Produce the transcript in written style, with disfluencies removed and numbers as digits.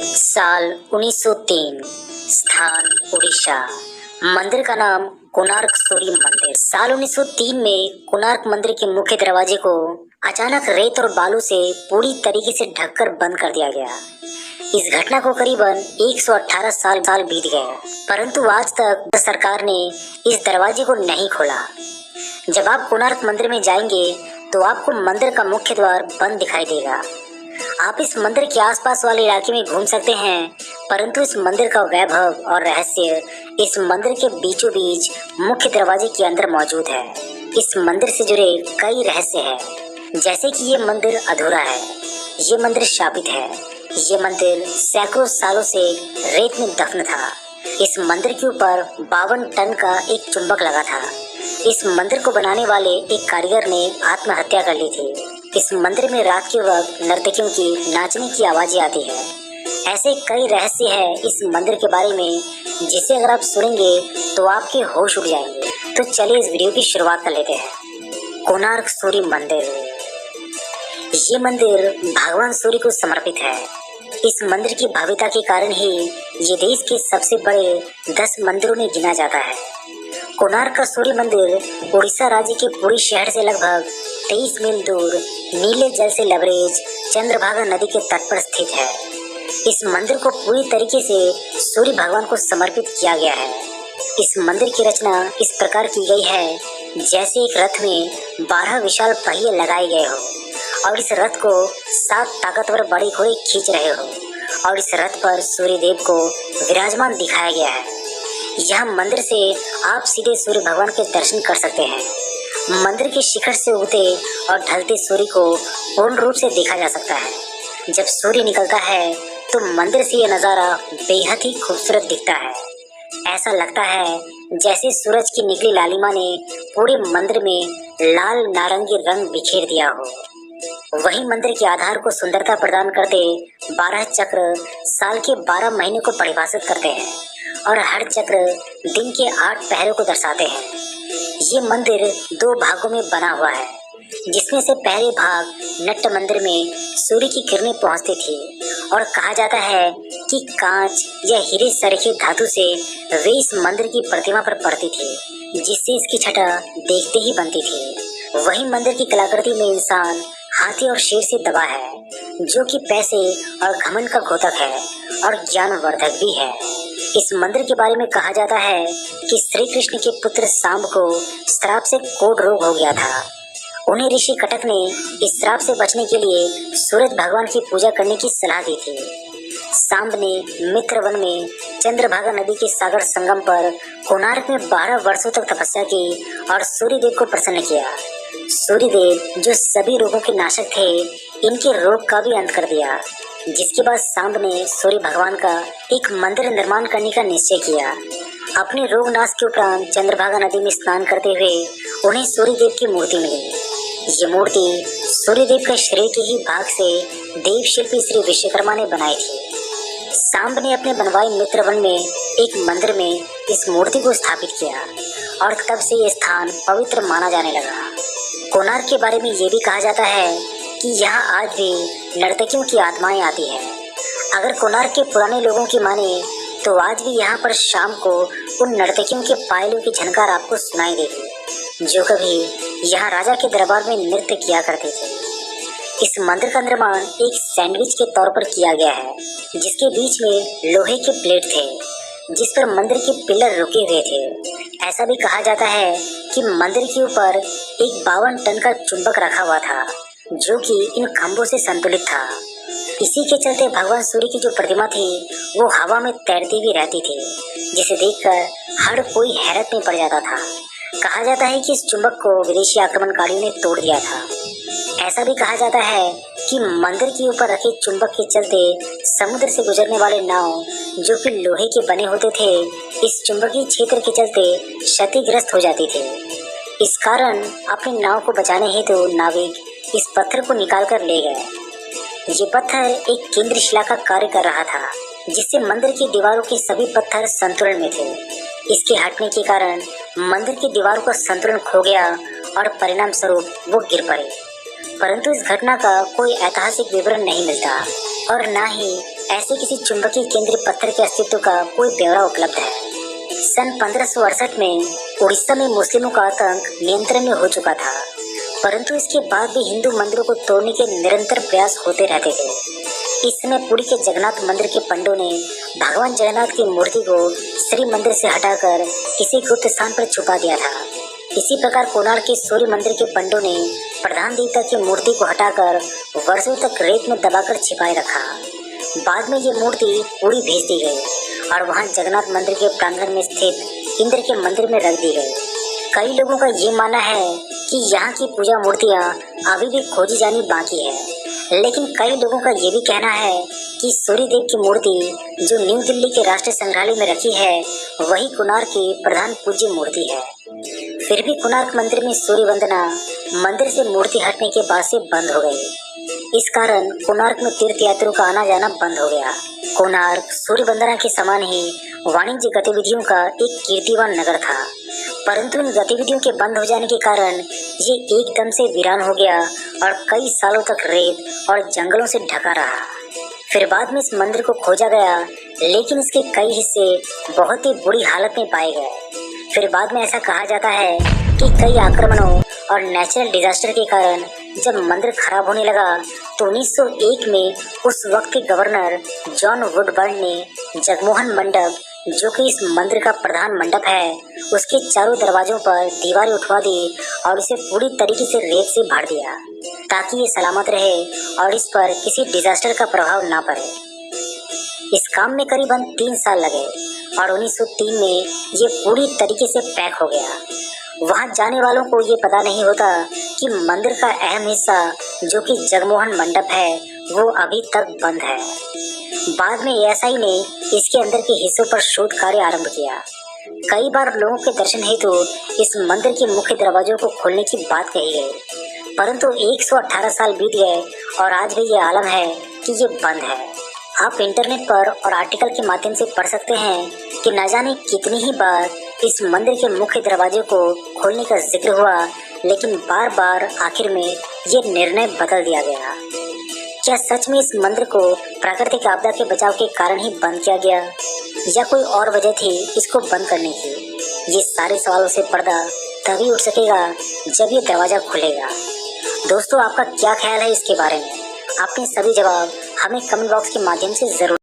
साल 1903, स्थान उड़ीसा। मंदिर का नाम कोणार्क सूर्य मंदिर। साल 1903 में कोणार्क मंदिर के मुख्य दरवाजे को अचानक रेत और बालू से पूरी तरीके से ढककर बंद कर दिया गया। इस घटना को करीबन 118 साल बीत गए, परंतु आज तक सरकार ने इस दरवाजे को नहीं खोला। जब आप कोणार्क मंदिर में जाएंगे तो आपको मंदिर का मुख्य द्वार बंद दिखाई देगा। आप इस मंदिर के आसपास वाले इलाके में घूम सकते हैं, परंतु इस मंदिर का वैभव और रहस्य इस मंदिर के बीचों बीच मुख्य दरवाजे के अंदर मौजूद है। इस मंदिर से जुड़े कई रहस्य हैं, जैसे कि ये मंदिर अधूरा है, ये मंदिर शापित है, ये मंदिर सैकड़ों सालों से रेत में दफन था। इस मंदिर के ऊपर 52 टन का एक चुंबक लगा था। इस मंदिर को बनाने वाले एक कारीगर ने आत्महत्या कर ली थी। इस मंदिर में रात के वक्त नर्तकियों की नाचने की आवाजें आती है। ऐसे कई रहस्य हैं इस मंदिर के बारे में, जिसे अगर आप सुनेंगे तो आपके होश उड़ जाएंगे। तो चलिए इस वीडियो की शुरुआत कर लेते हैं। कोणार्क सूर्य मंदिर। ये मंदिर भगवान सूर्य को समर्पित है। इस मंदिर की भव्यता के कारण ही ये देश के सबसे बड़े 10 मंदिरों में गिना जाता है। कोणार्क का सूर्य मंदिर उड़ीसा राज्य के पुरी शहर से लगभग 23 मील दूर नीले जल से लबरेज चंद्रभागा नदी के तट पर स्थित है। इस मंदिर को पूरी तरीके से सूर्य भगवान को समर्पित किया गया है। इस मंदिर की रचना इस प्रकार की गई है जैसे एक रथ में 12 विशाल पहिए लगाए गए हो और इस रथ को 7 ताकतवर बड़े घोड़े खींच रहे हो और इस रथ पर सूर्य देव को विराजमान दिखाया गया है। यह मंदिर से आप सीधे सूर्य भगवान के दर्शन कर सकते हैं। मंदिर के शिखर से उगते और ढलते सूर्य को पूर्ण रूप से देखा जा सकता है। जब सूर्य निकलता है तो मंदिर से यह नज़ारा बेहद ही खूबसूरत दिखता है। ऐसा लगता है जैसे सूरज की निकली लालिमा ने पूरे मंदिर में लाल नारंगी रंग बिखेर दिया हो। वही मंदिर के आधार को सुंदरता प्रदान करते 12 चक्र साल के 12 महीने को परिभाषित करते हैं और हर चक्र दिन के 8 पहरों को दर्शाते हैं। ये मंदिर 2 भागों में बना हुआ है, जिसमें से पहले भाग नट्ट मंदिर में सूर्य की किरणें पहुंचती थी और कहा जाता है कि कांच या हीरे सरीखे धातु से वे इस मंदिर की प्रतिमा पर पड़ती थी, जिससे इसकी छटा देखते ही बनती थी। वही मंदिर की कलाकृति में इंसान हाथी और शेर से दबा है, जो कि पैसे और घमंड का घोतक है और ज्ञानवर्धक भी है। इस मंदिर के बारे में कहा जाता है कि श्री कृष्ण के पुत्र सांब को श्राप से कोढ़ रोग हो गया था। उन्हें ऋषि कटक ने इस श्राप से बचने के लिए सूरज भगवान की पूजा करने की सलाह दी थी। सांब ने मित्र वन में चंद्रभागा नदी के सागर संगम पर कोणार्क में 12 वर्षों तक तपस्या की और सूर्यदेव को प्रसन्न किया। सूर्यदेव जो सभी रोगों के नाशक थे, इनके रोग का भी अंत कर दिया। जिसके बाद सांब ने सूर्य भगवान का एक मंदिर निर्माण करने का निश्चय किया। अपने रोग नाश के उपरांत चंद्रभागा नदी में स्नान करते हुए उन्हें सूर्यदेव की मूर्ति मिली। ये मूर्ति सूर्यदेव के शरीर के ही भाग से देव शिल्पी श्री विश्वकर्मा ने बनाई थी। सांब ने अपने बनवाए मित्र वन में एक मंदिर में इस मूर्ति को स्थापित किया और तब से ये स्थान पवित्र माना जाने लगा। कोणार्क के बारे में ये भी कहा जाता है कि यहाँ आज भी नर्तकियों की आत्माएं आती हैं। अगर कोणार्क के पुराने लोगों की माने तो आज भी यहाँ पर शाम को उन नर्तकियों के पायलों की झनकार आपको सुनाई देगी, जो कभी यहाँ राजा के दरबार में नृत्य किया करते थे। इस मंदिर का निर्माण एक सैंडविच के तौर पर किया गया है, जिसके बीच में लोहे के प्लेट थे, जिस पर मंदिर के पिलर रुके हुए थे। ऐसा भी कहा जाता है कि मंदिर के ऊपर एक 52 टन का चुंबक रखा हुआ था, जो कि इन खंभों से संतुलित था। इसी के चलते भगवान सूर्य की जो प्रतिमा थी वो हवा में तैरती हुई रहती थी, जिसे देखकर हर कोई हैरत में पड़ जाता था। कहा जाता है कि इस चुंबक को विदेशी आक्रमणकारियों ने तोड़ दिया था। ऐसा भी कहा जाता है कि मंदिर के ऊपर रखे चुंबक के चलते समुद्र से गुजरने वाले नाव, जो कि लोहे के बने होते थे, इस चुंबकीय क्षेत्र के चलते क्षतिग्रस्त हो जाती थे। इस कारण अपनी नाव को बचाने हेतु नाविक इस पत्थर को निकाल कर ले गए। ये पत्थर एक केंद्र शिला का कार्य कर रहा था, जिससे मंदिर की दीवारों के सभी पत्थर संतुलन में थे। इसके हटने के कारण मंदिर की दीवारों का संतुलन खो गया और परिणाम स्वरूप वो गिर पड़े। परंतु इस घटना का कोई ऐतिहासिक विवरण नहीं मिलता और न ही ऐसे किसी चुंबकीय केंद्रीय पत्थर के अस्तित्व का कोई ब्यौरा उपलब्ध है। सन 1568 में उड़ीसा में मुस्लिमों का आतंक नियंत्रण में हो चुका था, परंतु इसके बाद भी हिंदू मंदिरों को तोड़ने के निरंतर प्रयास होते रहते थे। इस समय पुरी के जगन्नाथ मंदिर के पंडों ने भगवान जगन्नाथ की मूर्ति को श्री मंदिर से हटाकर किसी गुप्त स्थान पर छुपा दिया था। इसी प्रकार कोणार्क के सूर्य मंदिर के पंडों ने प्रधान देवता की मूर्ति को हटाकर वर्षों तक रेत में दबाकर छिपाए रखा। बाद में ये मूर्ति पुरी भेज दी गई और वहां जगन्नाथ मंदिर के प्रांगण में स्थित इंद्र के मंदिर में रख दी गई। कई लोगों का ये मानना है कि यहाँ की पूजा मूर्तियाँ अभी भी खोजी जानी बाकी है, लेकिन कई लोगों का ये भी कहना है कि सूर्य देव की मूर्ति जो न्यू दिल्ली के राष्ट्रीय संग्रहालय में रखी है वही कोणार्क की प्रधान पूज्य मूर्ति है। फिर भी कोणार्क मंदिर में सूर्य वंदना मंदिर से मूर्ति हटने के बाद से बंद हो गई। इस कारण कोणार्क में तीर्थ यात्रियों का आना जाना बंद हो गया। कोणार्क सूर्य वंदना के समान ही वाणिज्य गतिविधियों का एक कीर्तिवान नगर था, परंतु इन गतिविधियों के बंद हो जाने के कारण ये एकदम से वीरान हो गया और कई सालों तक रेत और जंगलों से ढका रहा। फिर बाद में इस मंदिर को खोजा गया, लेकिन इसके कई हिस्से बहुत ही बुरी हालत में पाए गए। फिर बाद में ऐसा कहा जाता है कि कई आक्रमणों और नेचुरल डिजास्टर के कारण जब मंदिर खराब होने लगा तो 1901 में उस वक्त के गवर्नर जॉन वुडबर्न ने जगमोहन मंडप, जो कि इस मंदिर का प्रधान मंडप है, उसके चारों दरवाजों पर दीवारें उठवा दी और इसे पूरी तरीके से रेत से भर दिया ताकि ये सलामत रहे और इस पर किसी डिजास्टर का प्रभाव ना पड़े। इस काम में करीबन 3 साल लगे और 1903 में ये पूरी तरीके से पैक हो गया। वहां जाने वालों को ये पता नहीं होता कि मंदिर का अहम हिस्सा जो कि जगमोहन मंडप है वो अभी तक बंद है। बाद में एएसआई ने इसके अंदर के हिस्सों पर शोध कार्य आरंभ किया। कई बार लोगों के दर्शन हेतु इस मंदिर के मुख्य दरवाजों को खोलने की बात कही गई, परंतु 118 साल बीत गए और आज भी ये आलम है कि ये बंद है। आप इंटरनेट पर और आर्टिकल के माध्यम से पढ़ सकते हैं कि न जाने कितनी ही बार इस मंदिर के मुख्य दरवाजे को खोलने का जिक्र हुआ, लेकिन बार बार आखिर में ये निर्णय बदल दिया गया। क्या सच में इस मंदिर को प्राकृतिक आपदा के बचाव के कारण ही बंद किया गया या कोई और वजह थी इसको बंद करने की? ये सारे सवालों से पर्दा तभी उठ सकेगा जब ये दरवाजा खुलेगा। दोस्तों, आपका क्या ख्याल है इसके बारे में? अपने सभी जवाब हमें कमेंट बॉक्स के माध्यम से जरूर